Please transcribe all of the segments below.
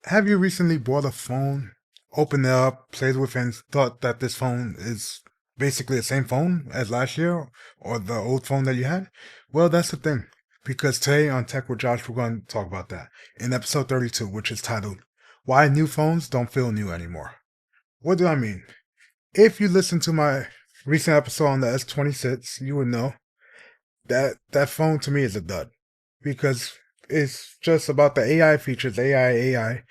Have you recently bought a phone, opened it up, played with it, and thought that this phone is basically the same phone as last year or the old phone that you had? Well, that's the thing. Because today on Tech with Josh, we're going to talk about that in episode 32, which is titled Why New Phones Don't Feel New Anymore. What do I mean? If you listen to my recent episode on the S26, you would know that that phone to me is a dud because it's just about the AI features, AI.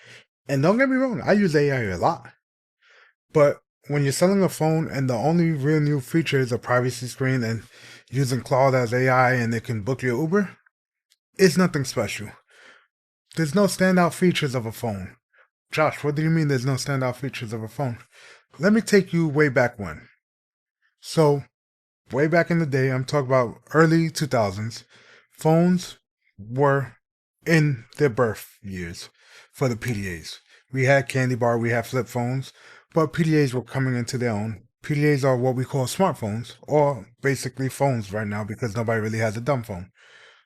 And don't get me wrong, I use AI a lot. But when you're selling a phone and the only real new feature is a privacy screen and using Claude as AI and it can book your Uber, it's nothing special. There's no standout features of a phone. Josh, what do you mean there's no standout features of a phone? Let me take you way back when. So, way back in the day, I'm talking about early 2000s, phones were in their birth years for the PDAs. We had Candy Bar, we had flip phones, but PDAs were coming into their own. PDAs are what we call smartphones, or basically phones right now because nobody really has a dumb phone.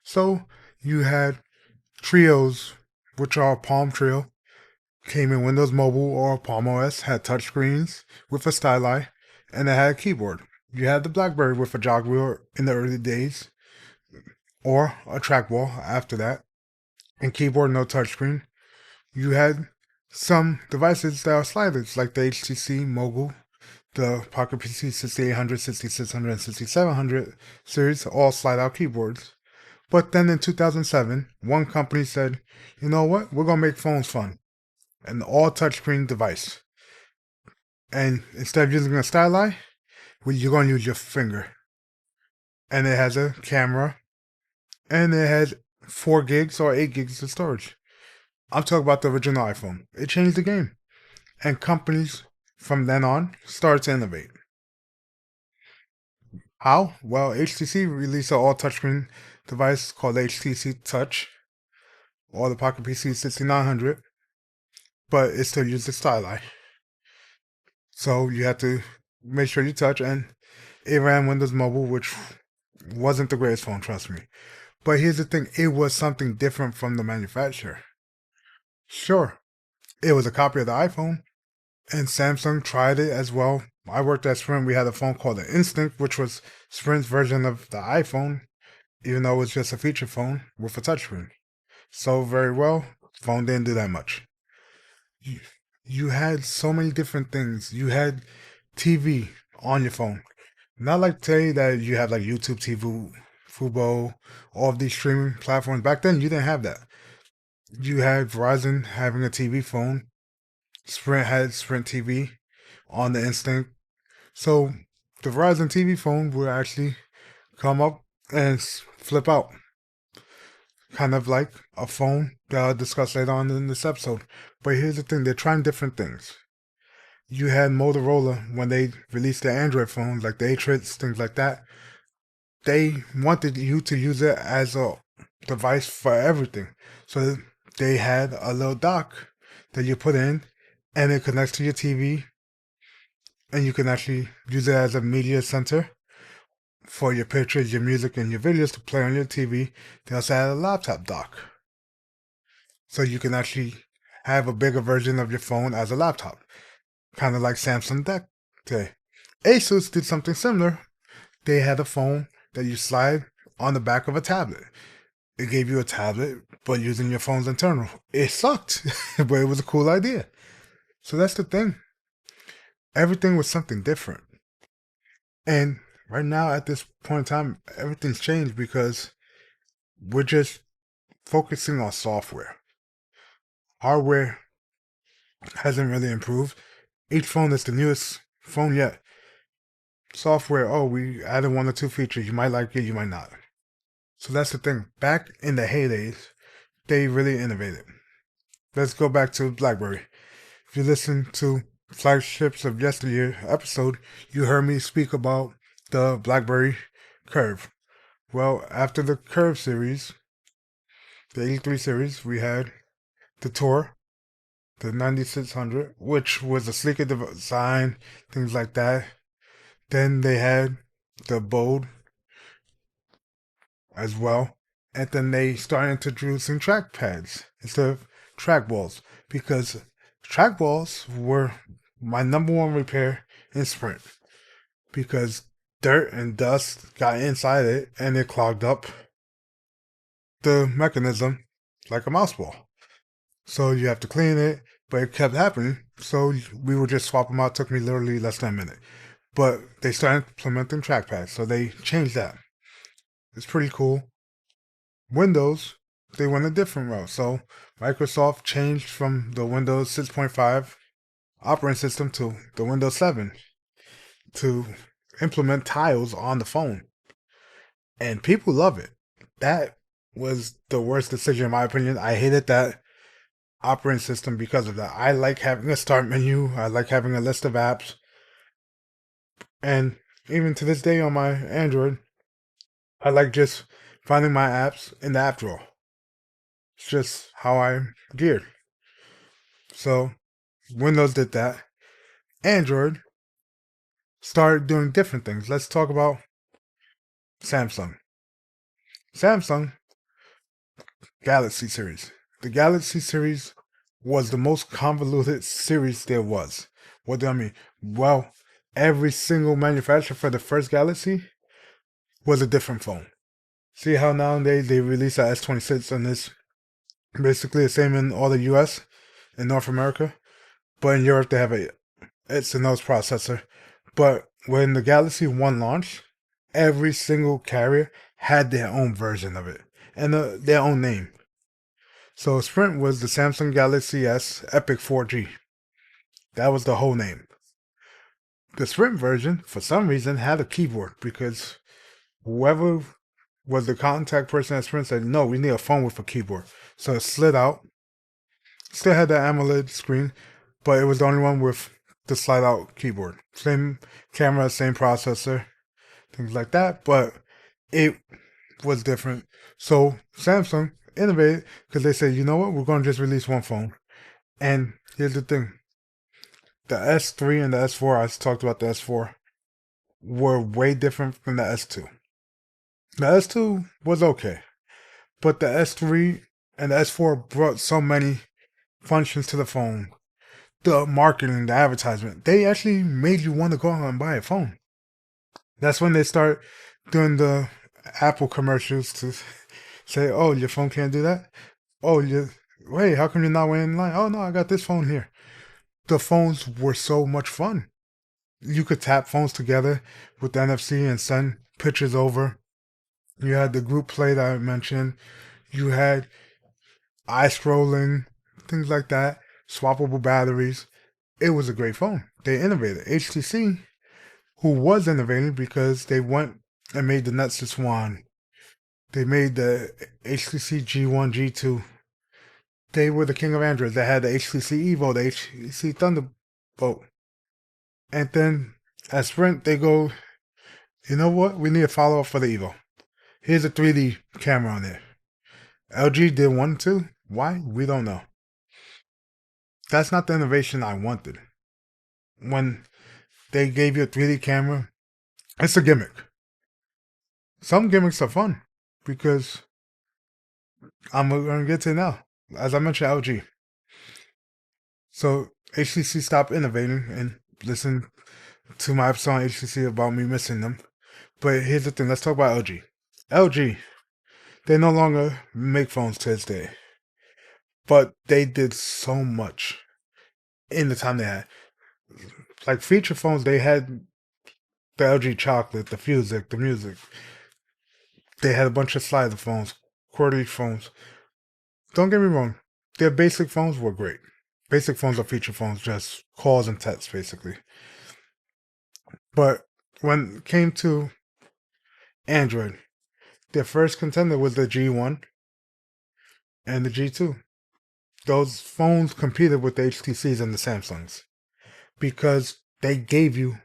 So you had Trios, which are Palm Trio, came in Windows Mobile or Palm OS, had touchscreens with a styli, and it had a keyboard. You had the BlackBerry with a jog wheel in the early days, or a trackball after that, and keyboard no touchscreen. You had some devices that are sliders, like the HTC Mogul, the Pocket PC 6800, 6600, and 6700 series, all slide out keyboards. But then in 2007, one company said, you know what, we're going to make phones fun. An all touchscreen device. And instead of using a styli, you're going to use your finger. And it has a camera, and it has 4 gigs or 8 gigs of storage. I'm talking about the original iPhone. It changed the game. And companies from then on started to innovate. How? Well, HTC released an all touchscreen device called HTC Touch, or the Pocket PC 6900, but it still uses styli. So you had to make sure you touch, and it ran Windows Mobile, which wasn't the greatest phone, trust me. But here's the thing, it was something different from the manufacturer. Sure, it was a copy of the iPhone, and Samsung tried it as well. I worked at Sprint. We had a phone called the Instinct, which was Sprint's version of the iPhone, even though it was just a feature phone with a touchscreen. So very well, phone didn't do that much. You, you had so many different things. You had TV on your phone. Not like today that you have like YouTube TV, Fubo, all of these streaming platforms. Back then, you didn't have that. You had Verizon having a TV phone. Sprint had Sprint TV on the Instinct. So the Verizon TV phone will actually come up and flip out. Kind of like a phone that I'll discuss later on in this episode. But here's the thing, they're trying different things. You had Motorola when they released their Android phones, like the Atrix, things like that. They wanted you to use it as a device for everything. So they had a little dock that you put in and it connects to your TV and you can actually use it as a media center for your pictures, your music, and your videos to play on your TV. They also had a laptop dock. So you can actually have a bigger version of your phone as a laptop. Kind of like Samsung Deck today. Asus did something similar. They had a phone that you slide on the back of a tablet. It gave you a tablet, but using your phone's internal. It sucked, but it was a cool idea. So that's the thing. Everything was something different. And right now, at this point in time, everything's changed because we're just focusing on software. Hardware hasn't really improved. Each phone is the newest phone yet. Software, oh, we added 1 or 2 features. You might like it, you might not. So that's the thing. Back in the heydays, they really innovated. Let's go back to BlackBerry. If you listen to Flagships of Yesteryear episode, you heard me speak about the BlackBerry Curve. Well, after the Curve series, the 83 series, we had the Tour, the 9600, which was a sleeker design, things like that. Then they had the Bold as well. And then they started introducing trackpads instead of trackballs, because trackballs were my number one repair in Sprint, because dirt and dust got inside it and it clogged up the mechanism like a mouse ball. So you have to clean it, but it kept happening. So we would just swap them out. It took me literally less than a minute. But they started implementing trackpads, so they changed that. It's pretty cool. Windows, they went a different route. So Microsoft changed from the Windows 6.5 operating system to the Windows 7 to implement tiles on the phone. And people love it. That was the worst decision in my opinion. I hated that operating system because of that. I like having a start menu. I like having a list of apps. And even to this day on my Android, I like just finding my apps in the app drawer. It's just how I'm geared. So Windows did that. Android started doing different things. Let's talk about Samsung. Samsung Galaxy series. The Galaxy series was the most convoluted series there was. What do I mean? Well, every single manufacturer for the first Galaxy was a different phone. See how nowadays they release a S26 and it's basically the same in all the US and North America, but in Europe they have it's a nose processor. But when the Galaxy 1 launched, every single carrier had their own version of it and their own name. So Sprint was the Samsung Galaxy S Epic 4G. That was the whole name. The Sprint version, for some reason, had a keyboard because whoever was the contact person at Sprint said, no, we need a phone with a keyboard. So it slid out. Still had the AMOLED screen, but it was the only one with the slide out keyboard. Same camera, same processor, things like that, but it was different. So Samsung innovated because they said, you know what, we're going to just release one phone. And here's the thing. The S3 and the S4, I talked about the S4, were way different from the S2. The S2 was okay, but the S3 and the S4 brought so many functions to the phone. The marketing, the advertisement, they actually made you want to go out and buy a phone. That's when they start doing the Apple commercials to say, oh, your phone can't do that? Oh, wait, how come you're not waiting in line? Oh, no, I got this phone here. The phones were so much fun. You could tap phones together with the NFC and send pictures over. You had the group play that I mentioned. You had eye scrolling, things like that, swappable batteries. It was a great phone. They innovated. HTC, who was innovating because they went and made the Nexus One. They made the HTC G1, G2. They were the king of Android. They had the HTC Evo, the HTC Thunderbolt. And then at Sprint, they go, you know what? We need a follow-up for the Evo. Here's a 3D camera on there. LG did one too. Why? We don't know. That's not the innovation I wanted. When they gave you a 3D camera, it's a gimmick. Some gimmicks are fun because I'm going to get to it now. As I mentioned, LG. So HTC stopped innovating and listen to my episode on HTC about me missing them. But here's the thing. Let's talk about LG. LG, they no longer make phones to this day. But they did so much in the time they had. Like feature phones, they had the LG Chocolate, the Fusic, the Music. They had a bunch of slider phones, quarterly phones. Don't get me wrong, their basic phones were great. Basic phones are feature phones, just calls and texts, basically. But when it came to Android, their first contender was the G1 and the G2. Those phones competed with the HTCs and the Samsungs because they gave you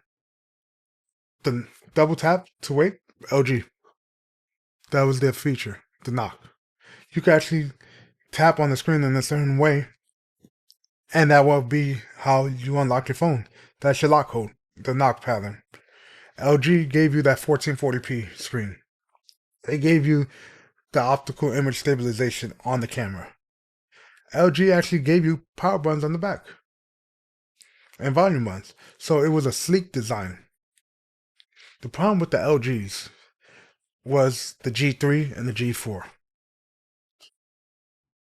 the double tap to wake. LG. That was their feature, the knock. You could actually tap on the screen in a certain way, and that will be how you unlock your phone. That's your lock code, the knock pattern. LG gave you that 1440p screen. They gave you the optical image stabilization on the camera. LG actually gave you power buttons on the back and volume buttons. So it was a sleek design. The problem with the LGs was the G3 and the G4.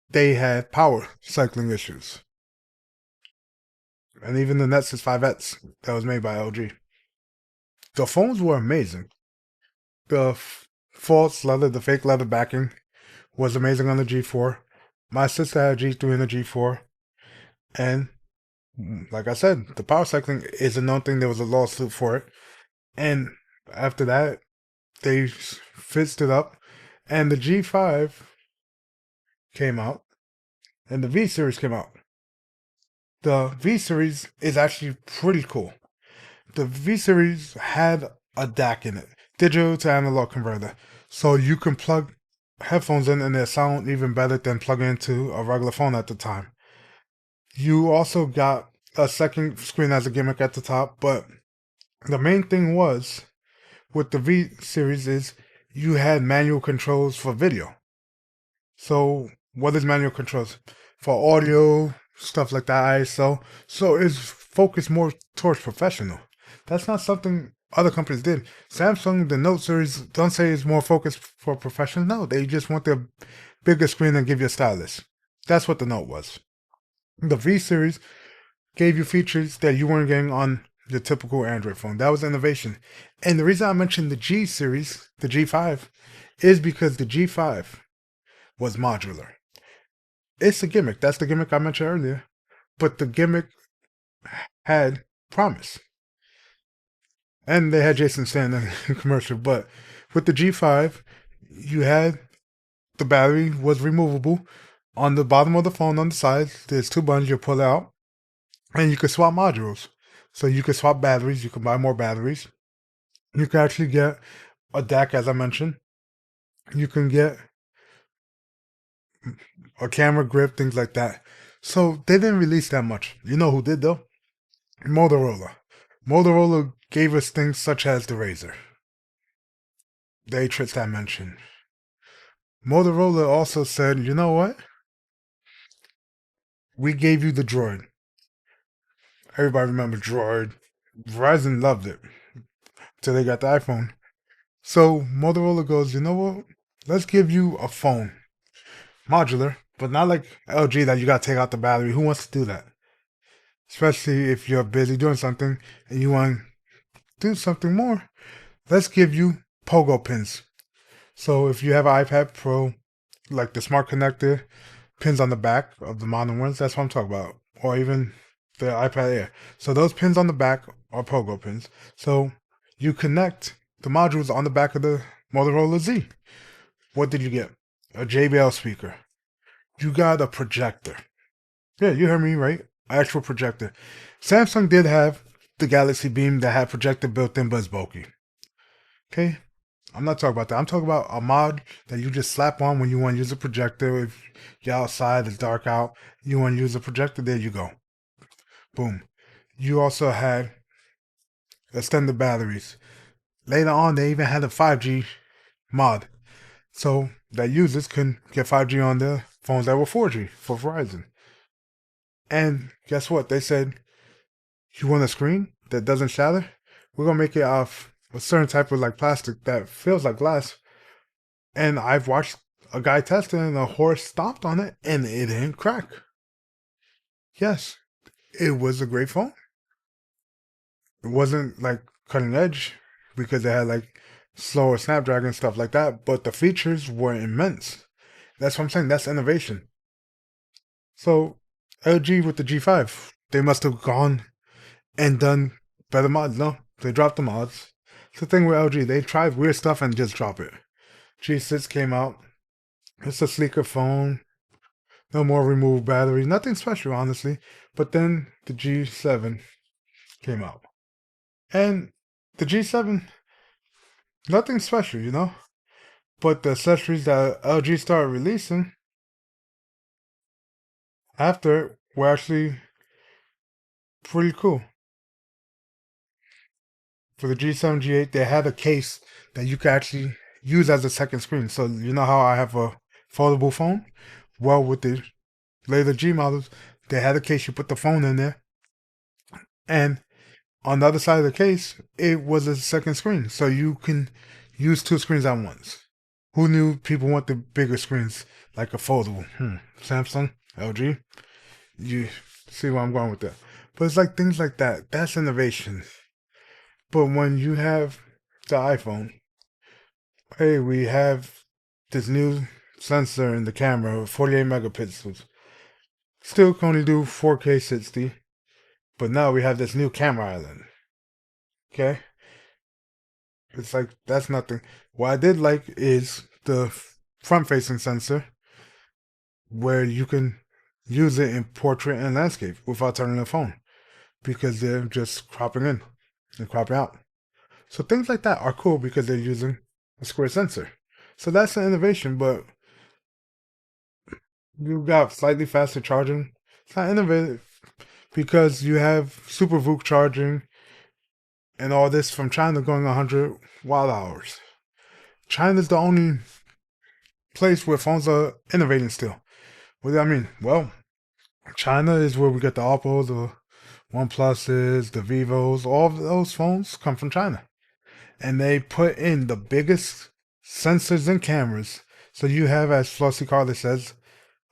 They had power cycling issues. And even the Nexus 5X that was made by LG. The phones were amazing. The false leather, the fake leather backing was amazing on the G4. My sister had a G3 and a G4. And like I said, the power cycling is a known thing. There was a lawsuit for it. And after that, they fixed it up. And the G5 came out. And the V series came out. The V series is actually pretty cool. The V series had a DAC in it, digital to analog converter. So you can plug headphones in and they sound even better than plugging into a regular phone at the time. You also got a second screen as a gimmick at the top, but the main thing was with the V series is you had manual controls for video. So what is manual controls? For audio, stuff like that, ISO. So it's focused more towards professional. That's not something other companies did. Samsung, the Note series, don't say it's more focused for professional. No, they just want their bigger screen and give you a stylus. That's what the Note was. The V series gave you features that you weren't getting on your typical Android phone. That was innovation. And the reason I mentioned the G series, the G5, is because the G5 was modular. It's a gimmick. That's the gimmick I mentioned earlier. But the gimmick had promise. And they had Jason Statham in the commercial. But with the G5, you had the battery was removable. On the bottom of the phone on the side, there's two buttons you pull out. And you can swap modules. So you can swap batteries. You can buy more batteries. You can actually get a DAC, as I mentioned. You can get a camera grip, things like that. So they didn't release that much. You know who did though? Motorola. Motorola gave us things such as the Razr, the Atrix I mentioned. Motorola also said, you know what? We gave you the Droid. Everybody remembers Droid. Verizon loved it till they got the iPhone. So Motorola goes, you know what? Let's give you a phone. Modular, but not like LG that you gotta take out the battery. Who wants to do that? Especially if you're busy doing something and you want to do something more. Let's give you pogo pins. So if you have an iPad Pro, like the smart connector, pins on the back of the modern ones, that's what I'm talking about. Or even the iPad Air. So those pins on the back are pogo pins. So you connect the modules on the back of the Motorola Z. What did you get? A JBL speaker. You got a projector. Yeah, you heard me right. Actual projector. Samsung did have the Galaxy Beam that had projector built in, but it's bulky. Okay? I'm not talking about that. I'm talking about a mod that you just slap on when you want to use a projector. If you're outside, it's dark out, you want to use a projector, there you go. Boom. You also had extended batteries. Later on, they even had a 5G mod. So that users can get 5G on their phones that were 4G for Verizon. And guess what? They said, you want a screen that doesn't shatter? We're going to make it off a certain type of like plastic that feels like glass. And I've watched a guy test it and a horse stomped on it and it didn't crack. Yes, it was a great phone. It wasn't like cutting edge because it had like slower Snapdragon stuff like that, but the features were immense. That's what I'm saying. That's innovation. So LG with the G5, they must have gone and done better mods. No, they dropped the mods. It's the thing with LG. They try weird stuff and just drop it. G6 came out. It's a sleeker phone. No more removed batteries. Nothing special, honestly. But then the G7 came out. And the G7, nothing special, you know? But the accessories that LG started releasing after were actually pretty cool. For the G7, G8, they had a case that you could actually use as a second screen. So you know how I have a foldable phone? Well, with the later G models, they had a case you put the phone in there, and on the other side of the case, it was a second screen, so you can use two screens at once. Who knew people want the bigger screens, like a foldable? Samsung, LG. You see where I'm going with that. But it's like things like that. That's innovation. But when you have the iPhone, hey, we have this new sensor in the camera, 48 megapixels. Still can only do 4K 60, but now we have this new camera island. Okay? It's like, that's nothing. What I did like is the front facing sensor, where you can use it in portrait and landscape without turning the phone, because they're just cropping in and cropping out. So things like that are cool because they're using a square sensor. So that's an innovation, but you got slightly faster charging. It's not innovative because you have Super VOOC charging and all this from China going 100 watt hours. China's the only place where phones are innovating still. What do I mean? Well, China is where we get the Oppo, the OnePluses, the Vivos. All of those phones come from China. And they put in the biggest sensors and cameras. So you have, as Flossie Carter says,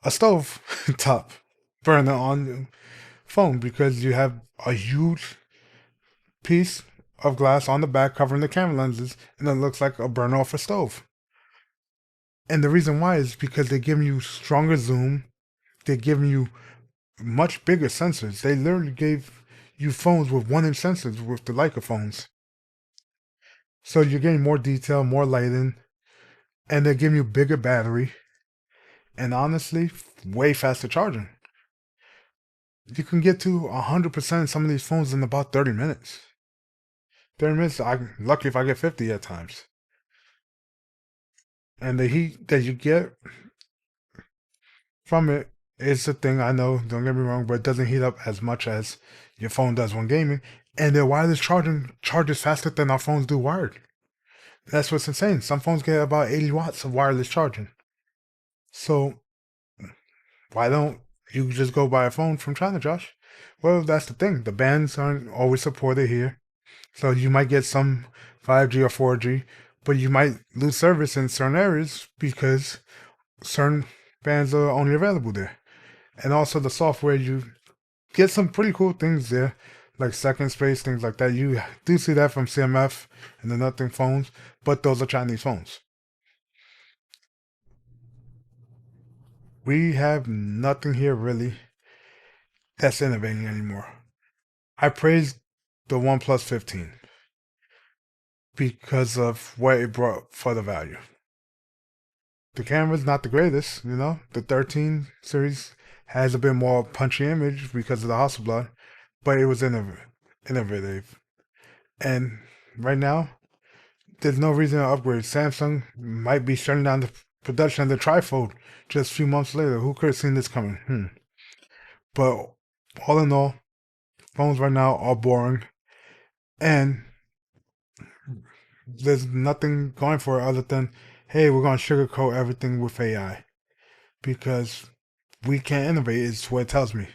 a stove top burner on the phone, because you have a huge piece of glass on the back covering the camera lenses, and it looks like a burner off a stove. And the reason why is because they're giving you stronger zoom. They're giving you much bigger sensors. They literally gave you phones with 1-inch sensors with the Leica phones. So you're getting more detail, more lighting, and they're giving you bigger battery, and honestly, way faster charging. You can get to 100% of some of these phones in about 30 minutes. 30 minutes, I'm lucky if I get 50 at times. And the heat that you get from it is the thing, I know, don't get me wrong, but it doesn't heat up as much as your phone does when gaming. And their wireless charging charges faster than our phones do wired. That's what's insane. Some phones get about 80 watts of wireless charging. So why don't you just go buy a phone from China, Josh? Well, that's the thing. The bands aren't always supported here. So you might get some 5G or 4G, but you might lose service in certain areas because certain bands are only available there. And also the software, you get some pretty cool things there, like second space, things like that. You do see that from CMF and the Nothing phones, but those are Chinese phones. We have nothing here really that's innovating anymore. I praised the OnePlus 15 because of what it brought for the value. The camera's not the greatest, you know. The 13 series has a bit more punchy image because of the Hasselblad, but it was innovative. And right now, there's no reason to upgrade. Samsung might be shutting down the production of the trifold just a few months later. Who could have seen this coming? But all in all, phones right now are boring, and there's nothing going for it other than, hey, we're going to sugarcoat everything with AI because we can't innovate, is what it tells me.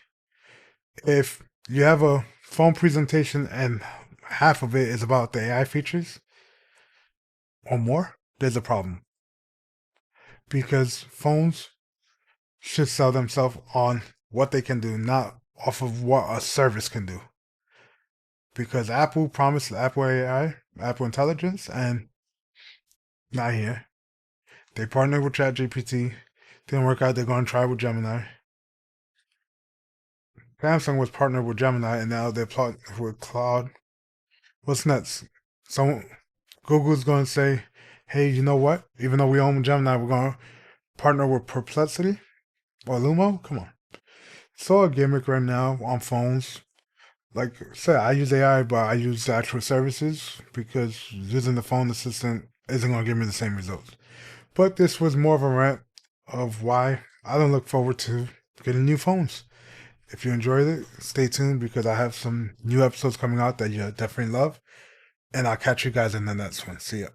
If you have a phone presentation and half of it is about the AI features or more, there's a problem. Because phones should sell themselves on what they can do, not off of what a service can do. Because Apple promised Apple AI, Apple Intelligence, and not here. They partnered with ChatGPT. Didn't work out. They're going to try with Gemini. Samsung was partnered with Gemini, and now they're partnered with Claude. What's next? So Google's going to say, hey, you know what? Even though we own Gemini, we're going to partner with Perplexity or Lumo? Come on. It's all a gimmick right now on phones. Like I said, I use AI, but I use the actual services because using the phone assistant isn't going to give me the same results. But this was more of a rant of why I don't look forward to getting new phones. If you enjoyed it, stay tuned because I have some new episodes coming out that you definitely love. And I'll catch you guys in the next one. See ya.